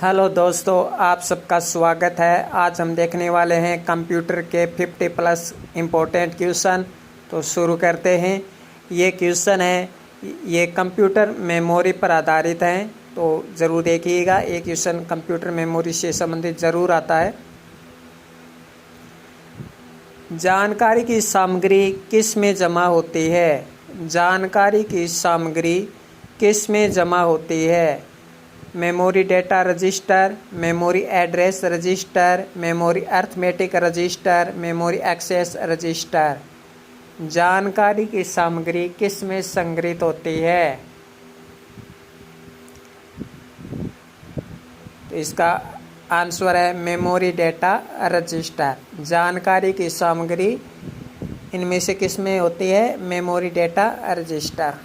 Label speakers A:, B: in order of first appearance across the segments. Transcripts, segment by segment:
A: Hello दोस्तों, आप सबका स्वागत है। आज हम देखने वाले हैं कंप्यूटर के 50+ इम्पोर्टेंट क्वेश्चन। तो शुरू करते हैं। ये क्वेश्चन है, ये कंप्यूटर मेमोरी पर आधारित हैं, तो ज़रूर देखिएगा। ये क्वेश्चन कंप्यूटर मेमोरी से संबंधित ज़रूर आता है। जानकारी की सामग्री किस में जमा होती है? जानकारी की सामग्री किस में जमा होती है? Memory data register, memory address register, memory arithmetic register, memory access register. जानकारी की सामग्री किस में संग्रहित होती है? तो इसका आंसर है मेमोरी डेटा रजिस्टर। जानकारी की सामग्री इनमें से किस में होती है? Memory data register.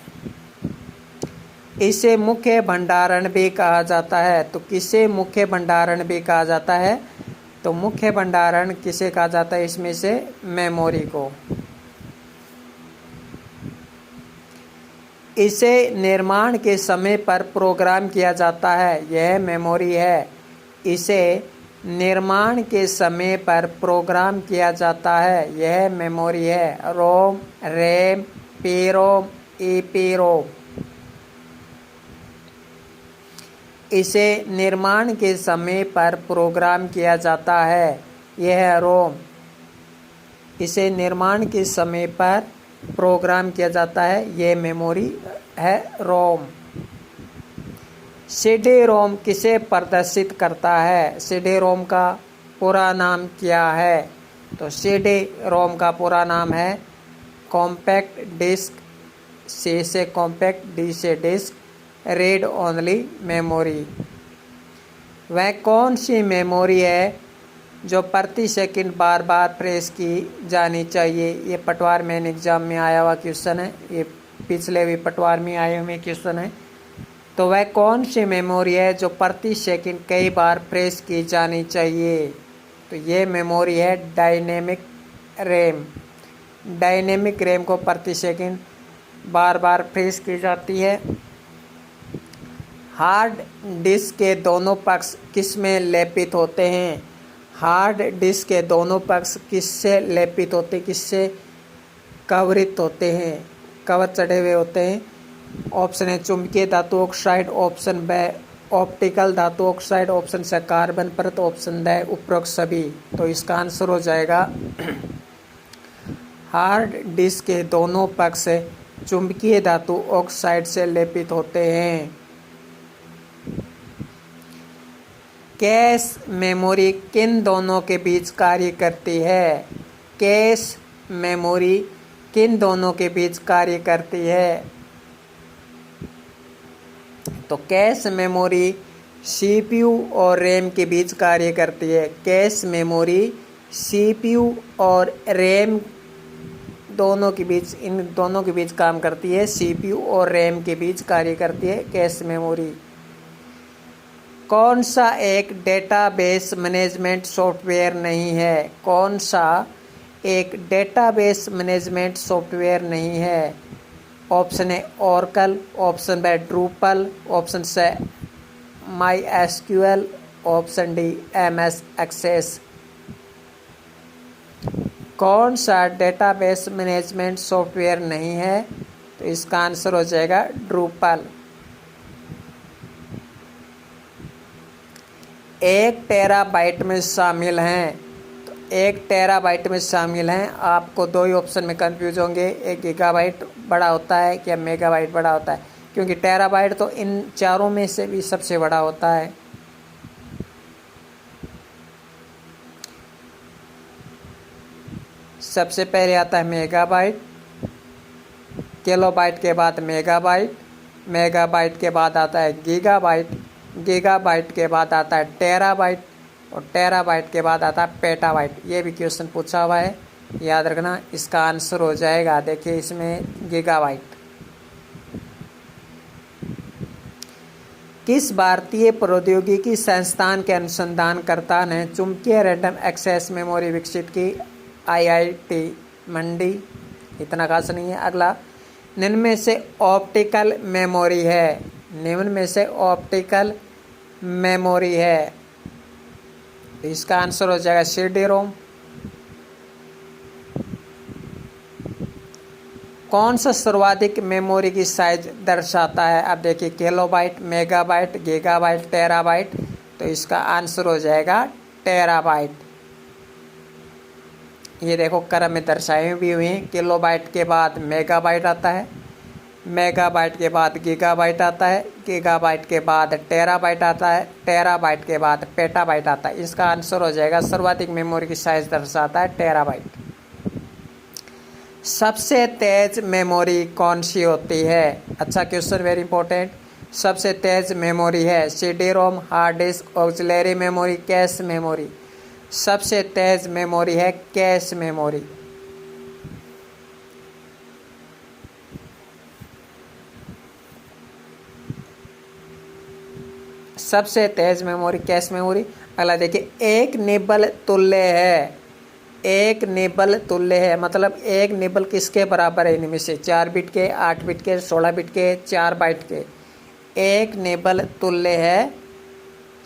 A: इसे मुख्य भंडारण भी कहा जाता है। तो किसे मुख्य भंडारण भी कहा जाता है? तो मुख्य भंडारण किसे कहा जाता है? इसमें से मेमोरी को। इसे निर्माण के समय पर प्रोग्राम किया जाता है। यह मेमोरी है। इसे निर्माण के समय पर प्रोग्राम किया जाता है। यह मेमोरी है। रोम, रैम, पीरोम, ईपीरोम। इसे निर्माण के समय पर प्रोग्राम किया जाता है। यह है रोम। इसे निर्माण के समय पर प्रोग्राम किया जाता है। यह मेमोरी है रोम। सीडी रोम किसे प्रदर्शित करता है? सीडी रोम का पूरा नाम क्या है? तो सीडी रोम का पूरा नाम है कॉम्पैक्ट डिस्क। सी से कॉम्पैक्ट, डी से डिस्क, रीड ओनली मेमोरी। वह कौन सी मेमोरी है जो प्रति सेकंड बार बार प्रेस की जानी चाहिए? ये पटवार मेन एग्जाम में आया हुआ क्वेश्चन है। ये पिछले भी पटवार में आए हुए क्वेश्चन है। तो वह कौन सी मेमोरी है जो प्रति सेकंड कई बार प्रेस की जानी चाहिए? तो ये मेमोरी है डायनेमिक रैम। डायनेमिक रैम को प्रति सेकंड बार बार प्रेस की जाती है। हार्ड डिस्क के दोनों पक्ष किस में लेपित होते हैं? हार्ड डिस्क के दोनों पक्ष किससे लेपित होते, किससे कवरित होते हैं, कवर चढ़े हुए होते हैं? ऑप्शन है चुंबकीय धातु ऑक्साइड, ऑप्शन ब ऑप्टिकल धातु ऑक्साइड, ऑप्शन से कार्बन परत, ऑप्शन ड उपरोक्त सभी। तो इसका आंसर हो जाएगा हार्ड डिस्क के दोनों पक्ष चुंबकीय धातु ऑक्साइड से लेपित होते हैं। कैश मेमोरी किन दोनों के बीच कार्य करती है? कैश मेमोरी किन दोनों के बीच कार्य करती है? तो कैश मेमोरी सीपीयू और रैम के बीच कार्य करती है। कैश मेमोरी सीपीयू और रैम दोनों के बीच, इन दोनों के बीच काम करती है। सीपीयू और रैम के बीच कार्य करती है कैश मेमोरी। कौन सा एक डेटाबेस मैनेजमेंट सॉफ्टवेयर नहीं है? कौन सा एक डेटाबेस मैनेजमेंट सॉफ्टवेयर नहीं है? Option A Oracle, option B Drupal, option C MySQL, option D MS Access. कौन सा डेटाबेस मैनेजमेंट सॉफ्टवेयर नहीं है? तो इसका आंसर हो जाएगा ड्रूपल। 1 टेराबाइट में शामिल हैं। तो 1 टेराबाइट में शामिल हैं। आपको दो ही ऑप्शन में कंफ्यूज होंगे, एक गीगाबाइट बड़ा होता है क्या मेगाबाइट बड़ा होता है, क्योंकि टेराबाइट तो इन चारों में से भी सबसे बड़ा होता है। सबसे पहले आता है मेगाबाइट, किलोबाइट के बाद मेगाबाइट, मेगाबाइट के बाद आता है गीगाबाइट, गीगाबाइट के बाद आता है टेराबाइट, और टेराबाइट के बाद आता है पेटाबाइट। ये भी क्वेश्चन पूछा हुआ है, याद रखना। इसका आंसर हो जाएगा, देखिए इसमें गीगाबाइट। किस भारतीय प्रौद्योगिकी संस्थान के अनुसंधानकर्ता ने चुंबकीय रैंडम एक्सेस मेमोरी विकसित की? आईआईटी मंडी। इतना खास नहीं है। अगला, निम्न में से ऑप्टिकल मेमोरी है। निम्न में से ऑप्टिकल मेमोरी है। तो इसका आंसर हो जाएगा CD रोम। कौन सा सर्वाधिक मेमोरी की साइज दर्शाता है? अब देखिए किलोबाइट, मेगाबाइट, गीगाबाइट, टेराबाइट। तो इसका आंसर हो जाएगा टेराबाइट। ये देखो क्रम में दर्शाए भी हुए हैं। किलोबाइट के बाद मेगाबाइट आता है, मेगाबाइट के बाद गीगाबाइट आता है, गीगाबाइट के बाद टेराबाइट आता है, टेराबाइट के बाद पेटाबाइट आता है। इसका आंसर हो जाएगा सर्वाधिक मेमोरी की साइज दर्शाता है टेराबाइट। सबसे तेज मेमोरी कौन सी होती है? अच्छा क्वेश्चन, वेरी इंपॉर्टेंट। सबसे तेज मेमोरी है CD ROM, hard disk, auxiliary memory, cache memory. सबसे तेज मेमोरी है कैश मेमोरी। सबसे तेज मेमोरी कैश मेमोरी। अगला देखिए, एक निबल तुल्य है। एक निबल तुल्य है मतलब एक निबल किसके बराबर है? इनमें से 4 बिट के, 8 बिट के, 16 बिट के, 4 बाइट के। एक निबल तुल्य है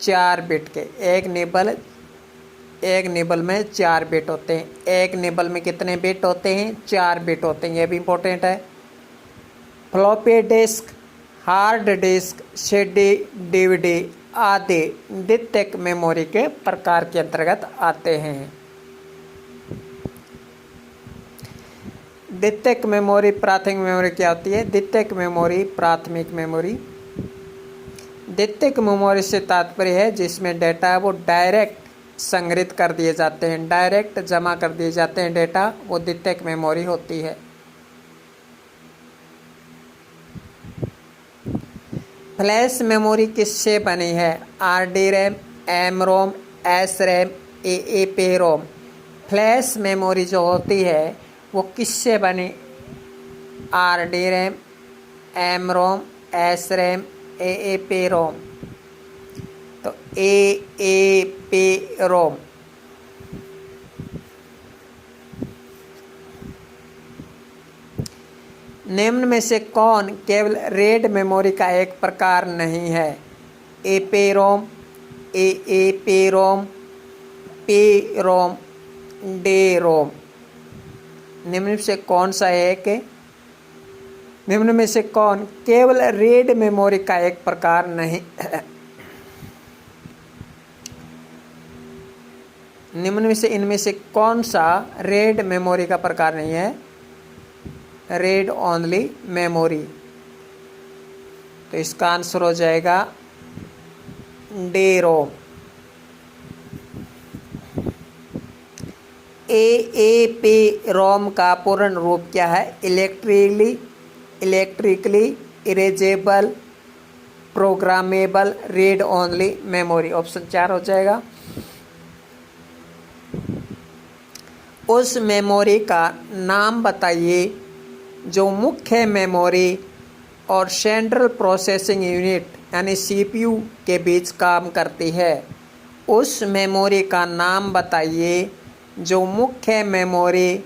A: 4 बिट के। एक निबल में 4 बिट होते हैं। एक निबल में कितने बिट होते हैं? 4 बिट होते हैं। ये भी इंपॉर्टेंट है। Floppy disk, hard disk, CD, DVD आदि द्वितीयक मेमोरी के प्रकार के अंतर्गत आते हैं। द्वितीयक मेमोरी, प्राथमिक मेमोरी क्या होती है? द्वितीयक मेमोरी, प्राथमिक मेमोरी। द्वितीयक मेमोरी से तात्पर्य है जिसमें डेटा वो डायरेक्ट संग्रहित कर दिए जाते हैं, डायरेक्ट जमा कर दिए जाते हैं डेटा, वो द्वितीयक मेमोरी होती है। फ्लैश मेमोरी किससे बनी है? RD रैम, M रोम, S RAM, EEPROM। Flash memory जो होती है वो किससे बनी? RD रैम, M रोम, S रैम, EEPROM। तो EEPROM। निम्न में से कौन केवल रेड मेमोरी का एक प्रकार नहीं है? EPROM, EEPROM, PROM, DROM। निम्न में से कौन सा एक? निम्न में से कौन केवल रेड मेमोरी का एक प्रकार नहीं? निम्न में से इनमें से कौन सा रेड मेमोरी का प्रकार नहीं है? Red only memory. तो इसका आंसर हो जाएगा DROM। EEPROM का पूर्ण रूप क्या है? Electrically erasable programmable read only memory. Option 4 हो जाएगा। उस मेमोरी का नाम बताइए जो मुख्य मेमोरी और सेंट्रल प्रोसेसिंग यूनिट यानी CPU के बीच काम करती है। उस मेमोरी का नाम बताइए जो मुख्य मेमोरी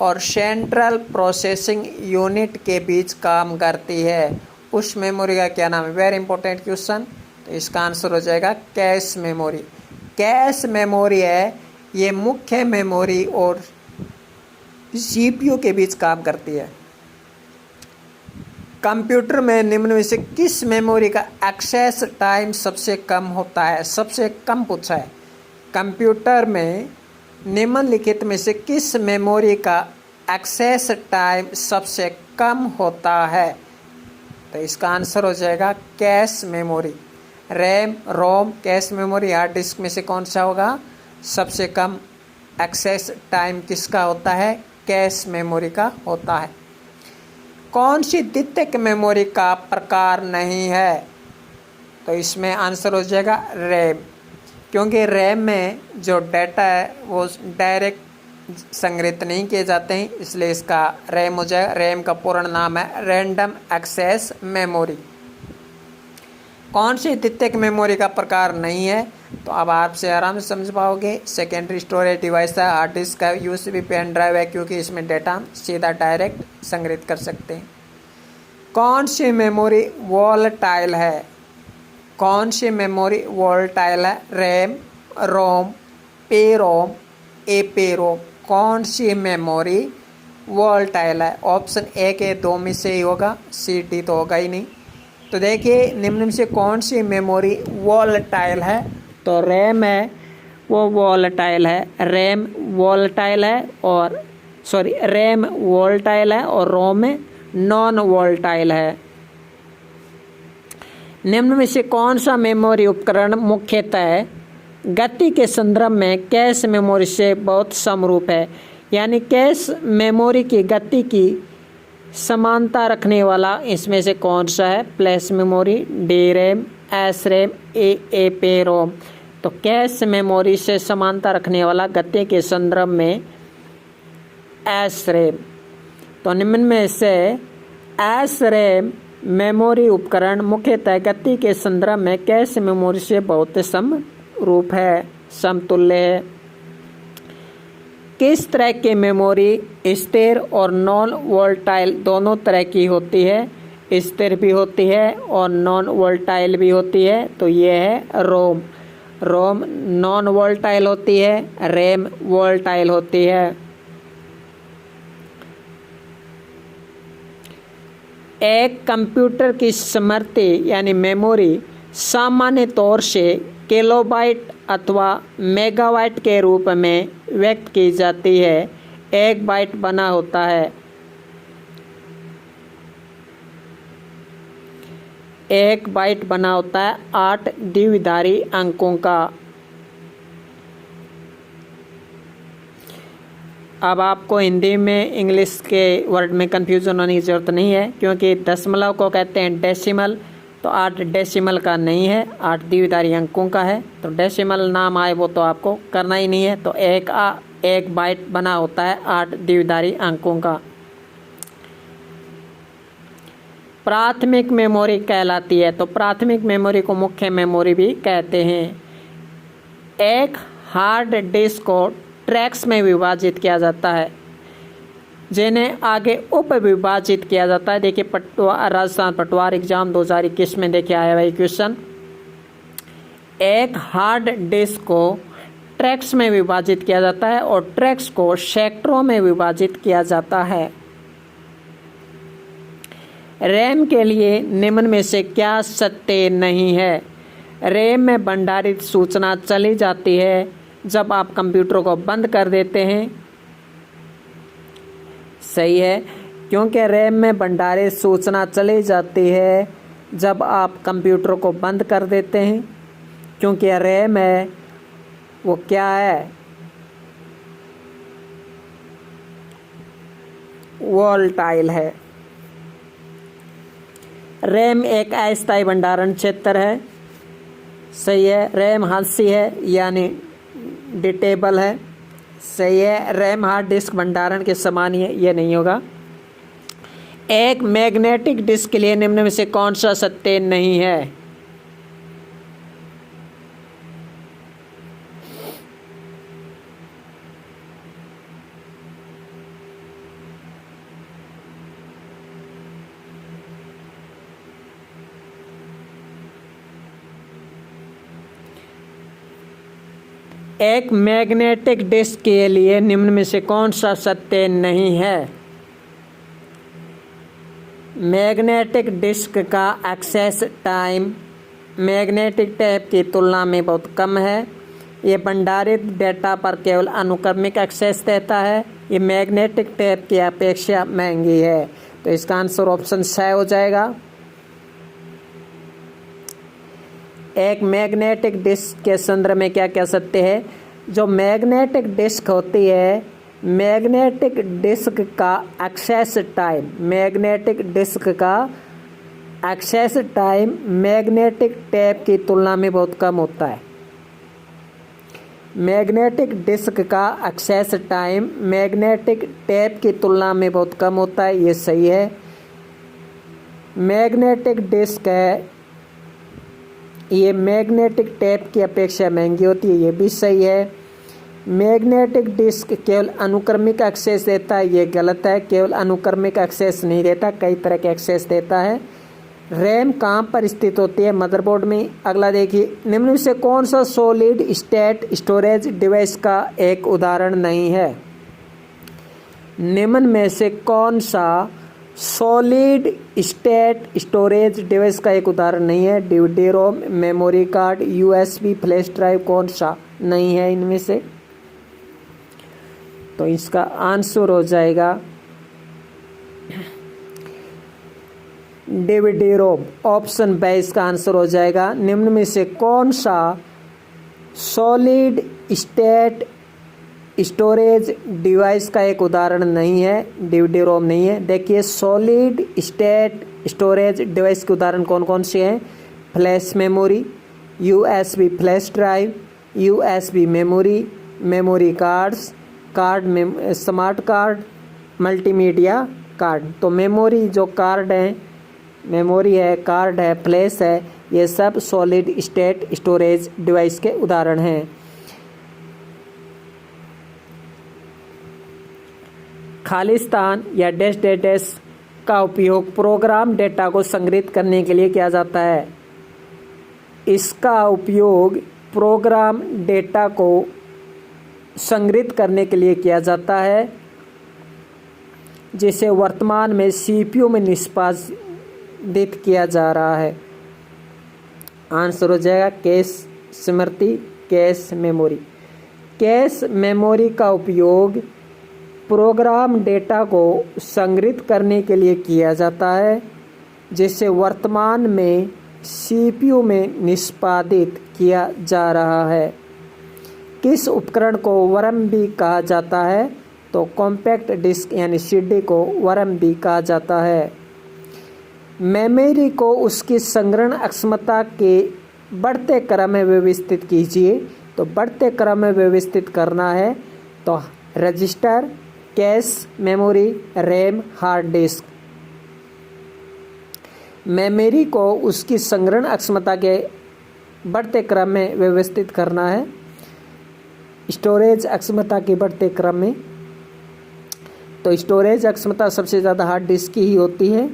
A: और सेंट्रल प्रोसेसिंग यूनिट के बीच काम करती है। उस मेमोरी का क्या नाम है? Very important question. तो इसका आंसर हो जाएगा कैश मेमोरी। कैश मेमोरी है ये मुख्य मेमोरी और CPU के बीच काम करती है। कंप्यूटर में निम्न में से किस मेमोरी का एक्सेस टाइम सबसे कम होता है? सबसे कम पूछा है। कंप्यूटर में निम्नलिखित में से किस मेमोरी का एक्सेस टाइम सबसे कम होता है? तो इसका आंसर हो जाएगा कैश मेमोरी। रैम, रोम, कैश मेमोरी, हार्ड डिस्क में से कौन सा होगा? सबसे कम एक्सेस टाइम किसका होता है? कैश मेमोरी का होता है। कौन सी द्वितीयक मेमोरी का प्रकार नहीं है? तो इसमें आंसर हो जाएगा रैम, क्योंकि रैम में जो डाटा है वो डायरेक्ट संग्रहित नहीं किए जाते हैं, इसलिए इसका रैम हो जाएगा। रैम का पूर्ण नाम है रैंडम एक्सेस मेमोरी। कौन सी द्वितीयक मेमोरी का प्रकार नहीं है? तो अब आपसे आराम से समझ पाओगे। सेकेंडरी स्टोरेज डिवाइस है, हार्ड डिस्क का, USB पेन ड्राइव है, क्योंकि इसमें डेटा सीधा डायरेक्ट संग्रहित कर सकते हैं। कौन सी मेमोरी वॉलेटाइल है? कौन सी मेमोरी वोलेटाइल है? रैम, रोम, पेरोम, एपेरोम। कौन सी मेमोरी वोलेटाइल है? ऑप्शन ए के दो में से ही होगा, सी डी तो होगा ही नहीं। तो देखिए निम्न में से कौन सी मेमोरी वोलेटाइल है? तो रैम है वो वोलेटाइल है, रैम वोलेटाइल है और रैम वोलेटाइल है और रोम नॉन वोलेटाइल है। निम्न में से कौन सा मेमोरी उपकरण मुख्यतः गति के संदर्भ में कैश मेमोरी से बहुत समरूप है? यानी कैश मेमोरी की गति की समानता रखने वाला इसमें से कौन सा है? Flash memory, D RAM, S RAM, EPROM. तो कैश मेमोरी से समानता रखने वाला गति के संदर्भ में एस रैम। तो निम्न में से एस रैम मेमोरी उपकरण मुख्यतः गति के संदर्भ में कैश मेमोरी से बहुत समरूप है, समतुल्य है। किस तरह की मेमोरी स्थिर और नॉन वोलेटाइल दोनों तरह की होती है? स्थिर भी होती है और नॉन वोलेटाइल भी होती है। तो ये है रोम। रोम नॉन वोलेटाइल होती है, रैम वोलेटाइल होती है। एक कंप्यूटर की स्मृति यानी मेमोरी सामान्य तौर से किलोबाइट अथवा मेगाबाइट के रूप में व्यक्त की जाती है। एक बाइट बना होता है, एक बाइट बना होता है 8 द्विधारी अंकों का। अब आपको हिंदी में इंग्लिश के वर्ड में कंफ्यूजन होने की ज़रूरत नहीं है, क्योंकि दशमलव को कहते हैं डेसिमल। तो 8 डेसिमल का नहीं है, 8 द्विधारी अंकों का है। तो डेसिमल नाम आए वो तो आपको करना ही नहीं है। तो एक बाइट बना होता है 8 द्विधारी अंकों का। प्राथमिक मेमोरी कहलाती है। तो प्राथमिक मेमोरी को मुख्य मेमोरी भी कहते हैं। एक हार्ड डिस्क को ट्रैक्स में विभाजित किया जाता है, जिन्हें आगे उप विभाजित किया जाता है। देखिए राजस्थान पटवार एग्जाम 2021 में देखिए आया भाई क्वेश्चन। एक हार्ड डिस्क को ट्रैक्स में विभाजित किया जाता है और ट्रैक्स को सेक्टरों में विभाजित किया जाता है। रैम के लिए निम्न में से क्या सत्य नहीं है? रैम में भंडारित सूचना चली जाती है जब आप कंप्यूटर को बंद कर देते हैं। सही है, क्योंकि रैम में भंडारित सूचना चली जाती है जब आप कंप्यूटर को बंद कर देते हैं, क्योंकि रैम है वो क्या है? वोलेटाइल है। रैम एक अस्थायी भंडारण क्षेत्र है। सही है। रैम हादसी है यानी डिटेबल है। सही है। रैम हार्ड डिस्क भंडारण के समान ही है, ये नहीं होगा। एक मैग्नेटिक डिस्क के लिए निम्न में से कौन सा सत्य नहीं है? एक मैग्नेटिक डिस्क के लिए निम्न में से कौन सा सत्य नहीं है? मैग्नेटिक डिस्क का एक्सेस टाइम मैग्नेटिक टेप की तुलना में बहुत कम है। ये भंडारित डेटा पर केवल अनुक्रमिक एक्सेस देता है। ये मैग्नेटिक टेप की अपेक्षा महंगी है। तो इसका आंसर ऑप्शन 6 हो जाएगा। एक मैग्नेटिक डिस्क के संदर्भ में क्या कह सकते हैं? जो मैग्नेटिक डिस्क होती है, मैग्नेटिक डिस्क का एक्सेस टाइम, मैग्नेटिक डिस्क का एक्सेस टाइम मैग्नेटिक टेप की तुलना में बहुत कम होता है। मैग्नेटिक डिस्क का एक्सेस टाइम मैग्नेटिक टेप की तुलना में बहुत कम होता है, ये सही है। मैग्नेटिक डिस्क है ये मैग्नेटिक टेप की अपेक्षा महंगी होती है, ये भी सही है। मैग्नेटिक डिस्क केवल अनुक्रमिक एक्सेस देता है, ये गलत है। केवल अनुक्रमिक एक्सेस नहीं देता, कई तरह के एक्सेस देता है। रैम कहाँ पर स्थित होती है? मदरबोर्ड में। अगला देखिए, निम्न में से कौन सा सॉलिड स्टेट स्टोरेज डिवाइस का एक उदाहरण नहीं है? निम्न में से कौन सा सॉलिड स्टेट स्टोरेज डिवाइस का एक उदाहरण नहीं है? DVD ROM, memory card, USB flash drive, कौन सा नहीं है इनमें से? तो इसका आंसर हो जाएगा डीवीडी रोम। ऑप्शन 22 का आंसर हो जाएगा। निम्न में से कौन सा सॉलिड स्टेट स्टोरेज डिवाइस का एक उदाहरण नहीं है? डीवीडी रोम नहीं है। देखिए, सॉलिड स्टेट स्टोरेज डिवाइस के उदाहरण कौन कौन से हैं? Flash memory, USB flash drive, USB memory, memory cards, smart card, multimedia card. तो मेमोरी जो कार्ड है, मेमोरी है, कार्ड है, फ्लैश है, ये सब सॉलिड स्टेट स्टोरेज डिवाइस के उदाहरण हैं। खालिस्तान या डैश डैश डैश का उपयोग प्रोग्राम डेटा को संग्रहित करने के लिए किया जाता है। इसका उपयोग प्रोग्राम डेटा को संग्रहित करने के लिए किया जाता है, जिसे वर्तमान में सीपीयू में निष्पादित किया जा रहा है। आंसर हो जाएगा कैश स्मृति, कैश मेमोरी। कैश मेमोरी का उपयोग प्रोग्राम डेटा को संग्रहित करने के लिए किया जाता है, जिसे वर्तमान में सीपीयू में निष्पादित किया जा रहा है। किस उपकरण को वर्म भी कहा जाता है? तो कॉम्पैक्ट डिस्क यानी सीडी को वर्म भी कहा जाता है। मेमोरी को उसकी संग्रहण अक्षमता के बढ़ते क्रम में व्यवस्थित कीजिए। तो बढ़ते क्रम में व्यवस्थित करना है तो register, cache memory, RAM, hard disk. Memory को उसकी संग्रहण अक्षमता के बढ़ते क्रम में व्यवस्थित करना है, स्टोरेज अक्षमता के बढ़ते क्रम में। तो स्टोरेज अक्षमता सबसे ज़्यादा हार्ड डिस्क की ही होती है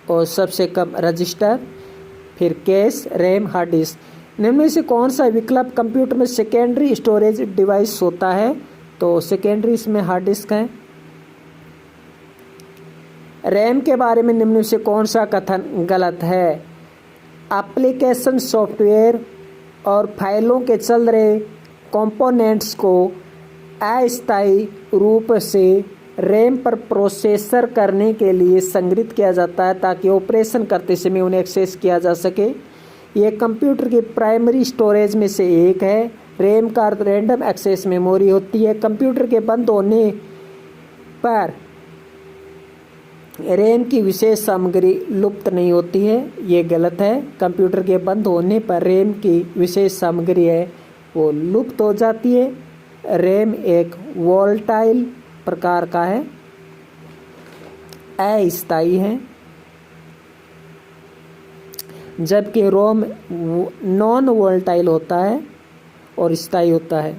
A: और सबसे कम रजिस्टर, फिर कैश, रैम, हार्ड डिस्क। निम्न में से कौन सा विकल्प कंप्यूटर में सेकेंडरी स्टोरेज डिवाइस होता है? तो सेकेंडरी इसमें हार्ड डिस्क है। रैम के बारे में निम्न में से कौन सा कथन गलत है? एप्लीकेशन सॉफ्टवेयर और फाइलों के चल रहे कंपोनेंट्स को अस्थायी रूप से रैम पर प्रोसेसर करने के लिए संग्रहित किया जाता है, ताकि ऑपरेशन करते समय उन्हें एक्सेस किया जा सके। यह कंप्यूटर की प्राइमरी स्टोरेज में से एक है। रैम का अर्थ रैंडम एक्सेस मेमोरी होती है। कंप्यूटर के बंद होने पर रैम की विशेष सामग्री लुप्त नहीं होती है, ये गलत है। कंप्यूटर के बंद होने पर रैम की विशेष सामग्री है वो लुप्त हो जाती है। रैम एक वोलेटाइल प्रकार का है, अस्थायी है, जबकि रोम नॉन वोलेटाइल होता है और स्थायी होता है।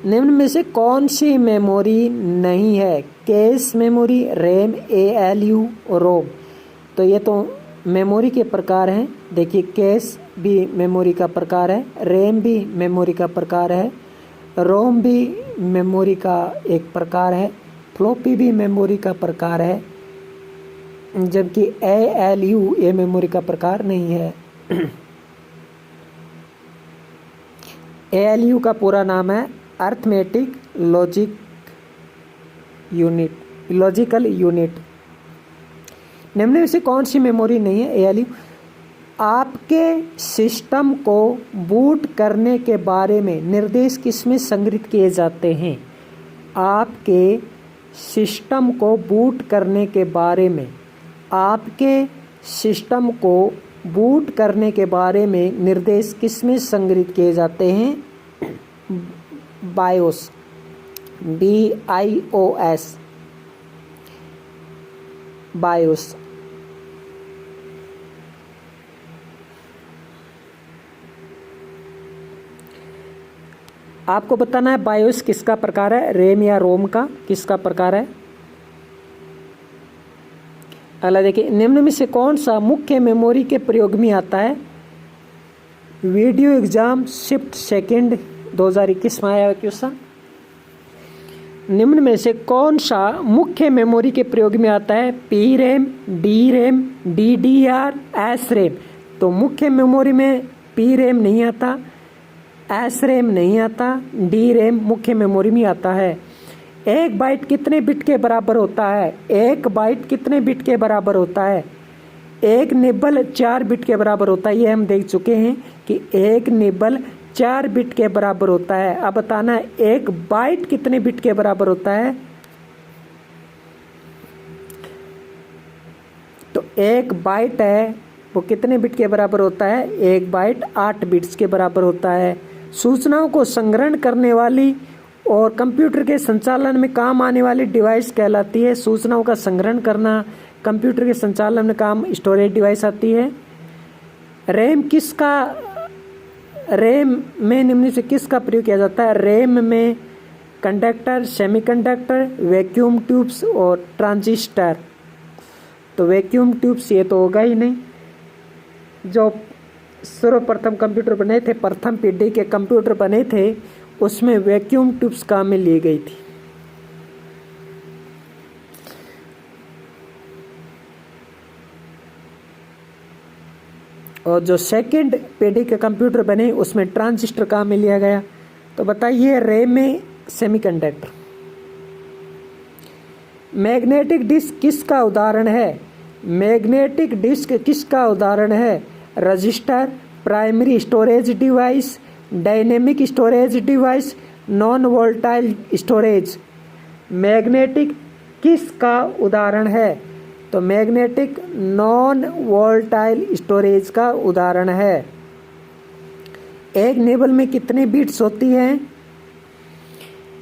A: निम्न में से कौन सी मेमोरी नहीं है? कैश मेमोरी, रैम, एएलयू और रोम। तो ये तो मेमोरी के प्रकार हैं। देखिए, कैश भी मेमोरी का प्रकार है, रैम भी मेमोरी का प्रकार है, रोम भी मेमोरी का एक प्रकार है, फ्लॉपी भी मेमोरी का प्रकार है, जबकि एएलयू ये मेमोरी का प्रकार नहीं है। एएलयू का पूरा नाम है अर्थमेटिक लॉजिकल यूनिट। निम्न में से कौन सी मेमोरी नहीं है? एएलयू। आपके सिस्टम को बूट करने के बारे में निर्देश किसमें संग्रहित किए जाते हैं? आपके सिस्टम को बूट करने के बारे में, आपके सिस्टम को बूट करने के बारे में निर्देश किसमें संग्रहित किए जाते हैं? BIOS, BIOS, BIOS. आपको बताना है बायोस किसका प्रकार है, रैम या रोम का किसका प्रकार है। अगला देखिए, निम्न में से कौन सा मुख्य मेमोरी के प्रयोग में आता है। वीडियो एग्जाम शिफ्ट सेकंड 2021 में आया क्वेश्चन। निम्न में से कौन सा मुख्य मेमोरी के प्रयोग में आता है। P RAM, D RAM, DDR, S RAM. तो मुख्य मेमोरी में पी रैम नहीं आता, एस रैम नहीं आता, डी रैम मुख्य मेमोरी में आता है। एक बाइट कितने बिट के बराबर होता है। एक बाइट कितने बिट के बराबर होता है। एक निबल 4 बिट के बराबर होता है। ये हम देख चुके हैं कि एक निबल 4 बिट के बराबर होता है। अब बताना है एक बाइट कितने बिट के बराबर होता है। तो एक बाइट है वो कितने बिट के बराबर होता है। एक बाइट 8 बिट्स के बराबर होता है। सूचनाओं को संग्रहण करने वाली और कंप्यूटर के संचालन में काम आने वाली डिवाइस कहलाती है। सूचनाओं का संग्रहण करना कंप्यूटर के संचालन में काम स्टोरेज डिवाइस आती है। रैम में निम्न से किसका प्रयोग किया जाता है। रैम में कंडक्टर, सेमीकंडक्टर, वैक्यूम ट्यूब्स और ट्रांजिस्टर। तो वैक्यूम ट्यूब्स ये तो होगा ही नहीं। जो सर्वप्रथम कंप्यूटर बने थे, प्रथम पीढ़ी के कंप्यूटर बने थे, उसमें वैक्यूम ट्यूब्स काम में ली गई थी। और जो सेकंड पीढ़ी के कंप्यूटर बने उसमें ट्रांजिस्टर काम में लिया गया। तो बताइए रैम में सेमीकंडक्टर। मैग्नेटिक डिस्क किसका उदाहरण है। मैग्नेटिक डिस्क किसका उदाहरण है। Register, primary storage device, dynamic storage device, non volatile storage. Magnetic किसका उदाहरण है। तो मैग्नेटिक नॉन वोलेटाइल स्टोरेज का उदाहरण है। एक निबल में कितने बिट्स होती हैं।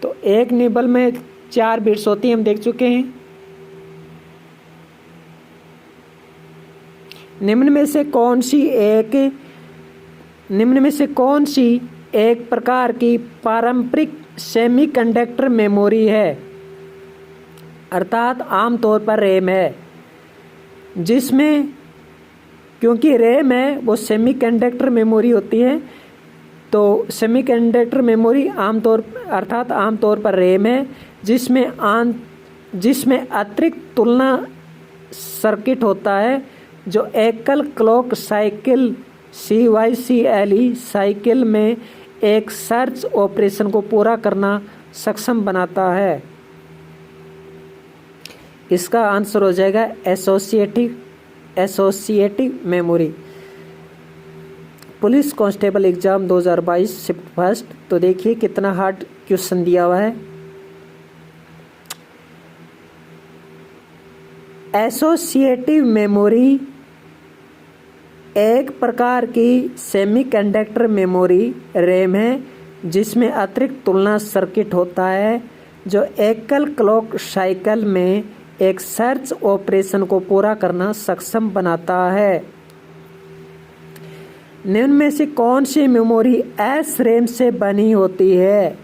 A: तो एक निबल में 4 बिट्स होती हैं, हम देख चुके हैं। निम्न में से कौन सी एक प्रकार की पारंपरिक सेमीकंडक्टर मेमोरी है। अर्थात आमतौर पर रैम है, जिसमें क्योंकि रैम है वो सेमीकंडक्टर मेमोरी होती है। तो सेमीकंडक्टर मेमोरी आमतौर पर रैम है, जिसमें अतिरिक्त तुलना सर्किट होता है, जो एकल क्लॉक साइकिल CYCLE साइकिल में एक सर्च ऑपरेशन को पूरा करना सक्षम बनाता है। इसका आंसर हो जाएगा associative memory. Police constable exam 2022 shift first. तो देखिए कितना हार्ड क्वेश्चन दिया हुआ है। एसोसिएटिव मेमोरी एक प्रकार की सेमीकंडक्टर मेमोरी रैम है, जिसमें अतिरिक्त तुलना सर्किट होता है, जो एकल क्लॉक साइकिल में एक सर्च ऑपरेशन को पूरा करना सक्षम बनाता है। निम्न में से कौन सी मेमोरी एस रैम से बनी होती है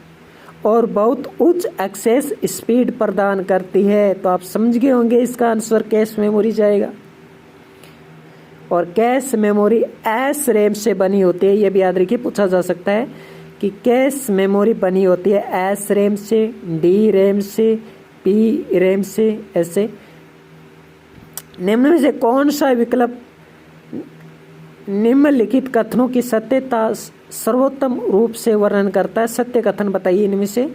A: और बहुत उच्च एक्सेस स्पीड प्रदान करती है। तो आप समझ गए होंगे इसका आंसर कैश मेमोरी जाएगा। और कैश मेमोरी एस रैम से बनी होती है। यह भी याद रखिए, पूछा जा सकता है कि कैश मेमोरी बनी होती है एस रैम से, डी रैम से, पी रैम से, ऐसे। निम्न में से कौन सा विकल्प निम्नलिखित कथनों की सत्यता सर्वोत्तम रूप से वर्णन करता है। सत्य कथन बताइए इनमें से।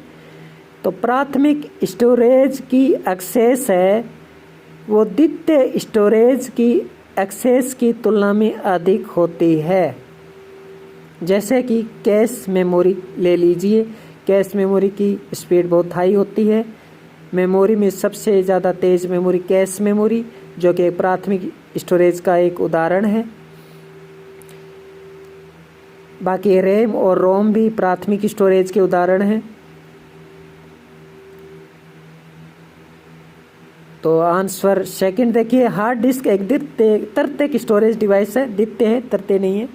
A: तो प्राथमिक स्टोरेज की एक्सेस है वो द्वितीय स्टोरेज की एक्सेस की तुलना में अधिक होती है। जैसे कि कैश मेमोरी ले लीजिए, कैश मेमोरी की स्पीड बहुत हाई होती है। मेमोरी में सबसे ज़्यादा तेज मेमोरी कैश मेमोरी, जो कि प्राथमिक स्टोरेज का एक उदाहरण है। बाकी रैम और रोम भी प्राथमिक स्टोरेज के उदाहरण हैं। तो आंसर सेकंड देखिए, हार्ड डिस्क एक तृतीयक स्टोरेज डिवाइस है। द्वितीय है, तृतीय नहीं है।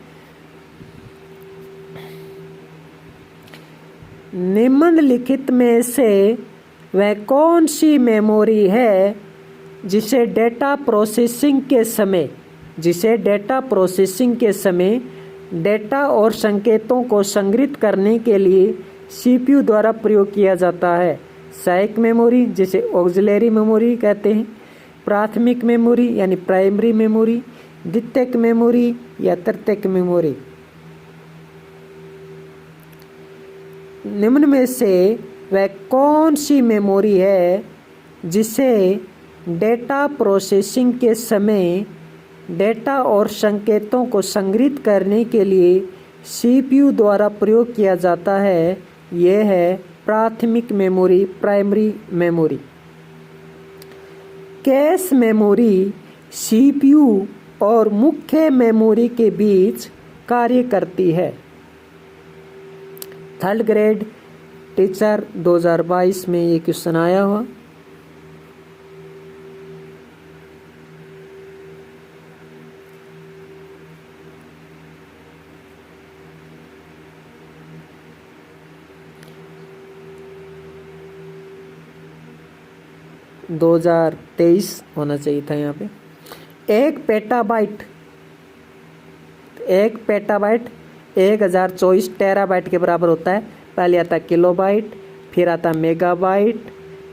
A: निम्नलिखित में से वह कौन सी मेमोरी है जिसे डेटा प्रोसेसिंग के समय डेटा और संकेतों को संग्रहित करने के लिए सीपीयू द्वारा प्रयोग किया जाता है? सहायक मेमोरी, जिसे ऑक्सिलरी मेमोरी कहते हैं, प्राथमिक मेमोरी यानी प्राइमरी मेमोरी, द्वितीयक मेमोरी या तृतीयक मेमोरी। निम्न में से वह कौन सी मेमोरी है जिसे डेटा प्रोसेसिंग के समय डेटा और संकेतों को संग्रहित करने के लिए सीपीयू द्वारा प्रयोग किया जाता है? यह है प्राथमिक memory, primary memory. Cache memory CPU और मुख्य मेमोरी के बीच कार्य करती है। थर्ड ग्रेड टीचर 2022 में ये क्वेश्चन आया हुआ। दो 2023 होना चाहिए था यहाँ पे। एक पेटाबाइट 1024 टेराबाइट के बराबर होता है। पहले आता किलोबाइट, फिर आता मेगाबाइट,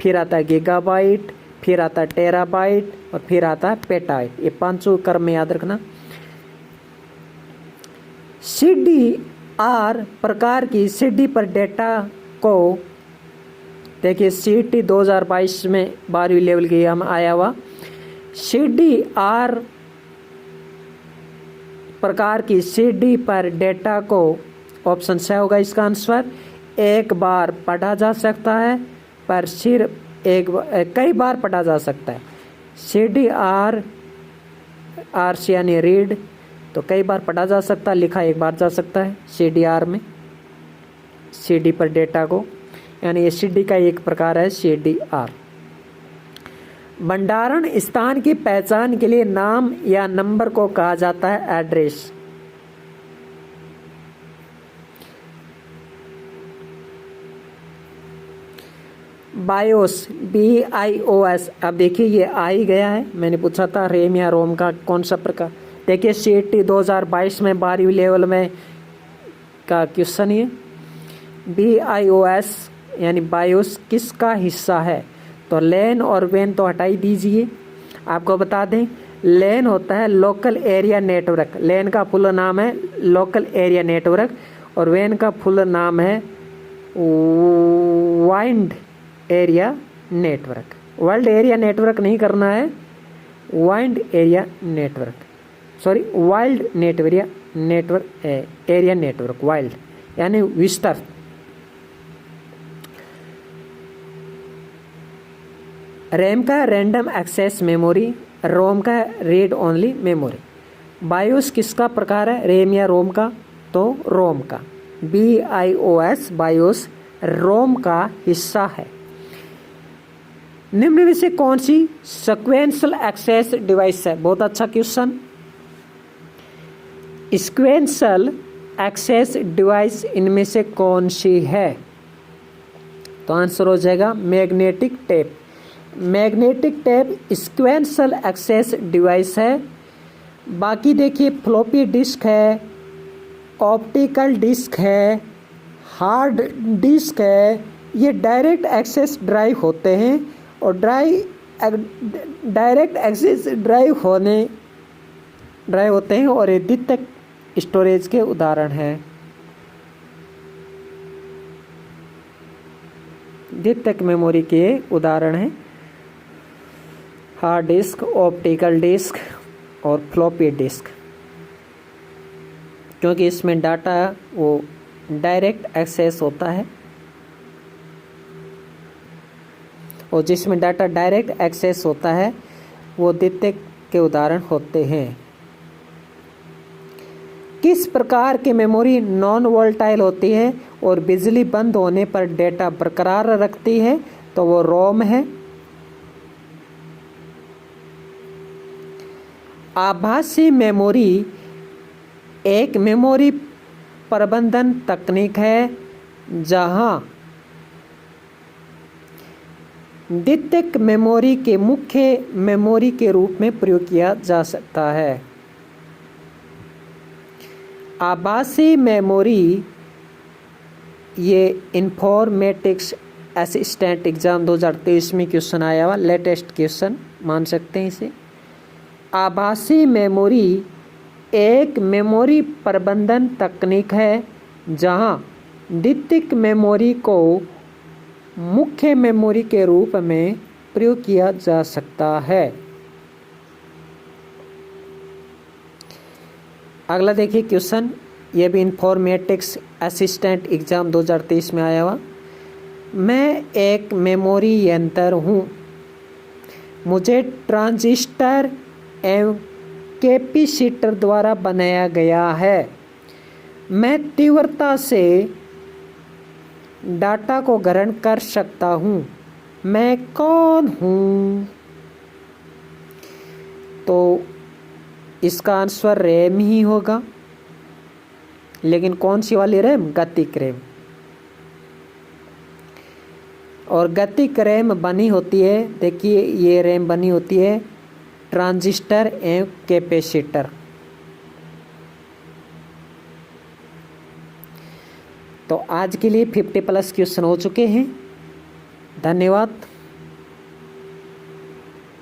A: फिर आता गीगाबाइट, फिर आता टेराबाइट और फिर आता पेटाबाइट। ये पांचों क्रम में याद रखना। CDR प्रकार की CD पर डेटा को देखिए, CT 2022 में 12वीं लेवल की हम आया हुआ। CDR प्रकार की CD पर डेटा को, ऑप्शन से होगा इसका आंसर, एक बार पढ़ा जा सकता है, पर सिर्फ कई बार पढ़ा जा सकता है। CDR से यानी रीड, तो कई बार पढ़ा जा सकता है, लिखा एक बार जा सकता है CDR में। CD पर डेटा को, यानी CD का एक प्रकार है CDR। भंडारण स्थान की पहचान के लिए नाम या नंबर को कहा जाता है एड्रेस। BIOS, BIOS। अब देखिए ये आ ही गया है, मैंने पूछा था रैम या रोम का कौन सा प्रकार। देखिए CT 2022 में 12वीं लेवल में का क्वेश्चन है। BIOS यानी बायोस किसका हिस्सा है? तो लैन और वैन तो हटाई दीजिए। आपको बता दें, लैन होता है लोकल एरिया नेटवर्क। लैन का फुल नाम है लोकल एरिया नेटवर्क और वैन का फुल नाम है wide area network. World area network नहीं करना है, wide area network, sorry wild network area network, wild यानी विस्तार। रैम का रैंडम एक्सेस मेमोरी, रोम का रीड ओनली मेमोरी। बायोस किसका प्रकार है, रैम या रोम का? तो रोम का। BIOS बायोस रोम का हिस्सा है। निम्न में से कौन सी सीक्वेंशियल एक्सेस डिवाइस है? बहुत अच्छा क्वेश्चन। सीक्वेंशियल एक्सेस डिवाइस इनमें से कौन सी है? तो आंसर हो जाएगा magnetic tape. Magnetic tape sequential access device है। बाकी देखिए फ्लॉपी डिस्क है, ऑप्टिकल डिस्क है, हार्ड डिस्क है, ये डायरेक्ट एक्सेस ड्राइव होते हैं और डायरेक्ट एक्सेस ड्राइव होते हैं और ये द्वितीयक स्टोरेज के उदाहरण हैं। द्वितीयक मेमोरी के उदाहरण हैं हार्ड डिस्क, ऑप्टिकल डिस्क और फ्लॉपी डिस्क, क्योंकि इसमें डाटा वो डायरेक्ट एक्सेस होता है और जिसमें डाटा डायरेक्ट एक्सेस होता है वो द्वितीयक के उदाहरण होते हैं। किस प्रकार की मेमोरी नॉन वोलेटाइल होती है और बिजली बंद होने पर डेटा बरकरार रखती है? तो वो रोम है। आभासी मेमोरी एक मेमोरी प्रबंधन तकनीक है जहां द्वितीयक मेमोरी के मुख्य मेमोरी के रूप में प्रयोग किया जा सकता है। आभासी मेमोरी, ये इन्फॉर्मेटिक्स असिस्टेंट एग्ज़ाम 2023 में क्वेश्चन आया हुआ, लेटेस्ट क्वेश्चन मान सकते हैं इसे। आभासी मेमोरी एक मेमोरी प्रबंधन तकनीक है जहां द्वितीयक मेमोरी को मुख्य मेमोरी के रूप में प्रयोग किया जा सकता है। अगला देखिए क्वेश्चन, यह भी इन्फॉर्मेटिक्स असिस्टेंट एग्ज़ाम 2023 में आया हुआ। मैं एक मेमोरी यंत्र हूँ, मुझे ट्रांजिस्टर एवं कैपेसिटर द्वारा बनाया गया है। मैं तीव्रता से डाटा को ग्रहण कर सकता हूँ। मैं कौन हूँ? तो इसका आंसर रैम ही होगा, लेकिन कौन सी वाली रैम? गतिक रैम। और गतिक रैम बनी होती है, देखिए ये रैम बनी होती है ट्रांजिस्टर एवं कैपेसिटर। तो आज के लिए 50+ क्वेश्चन हो चुके हैं। धन्यवाद।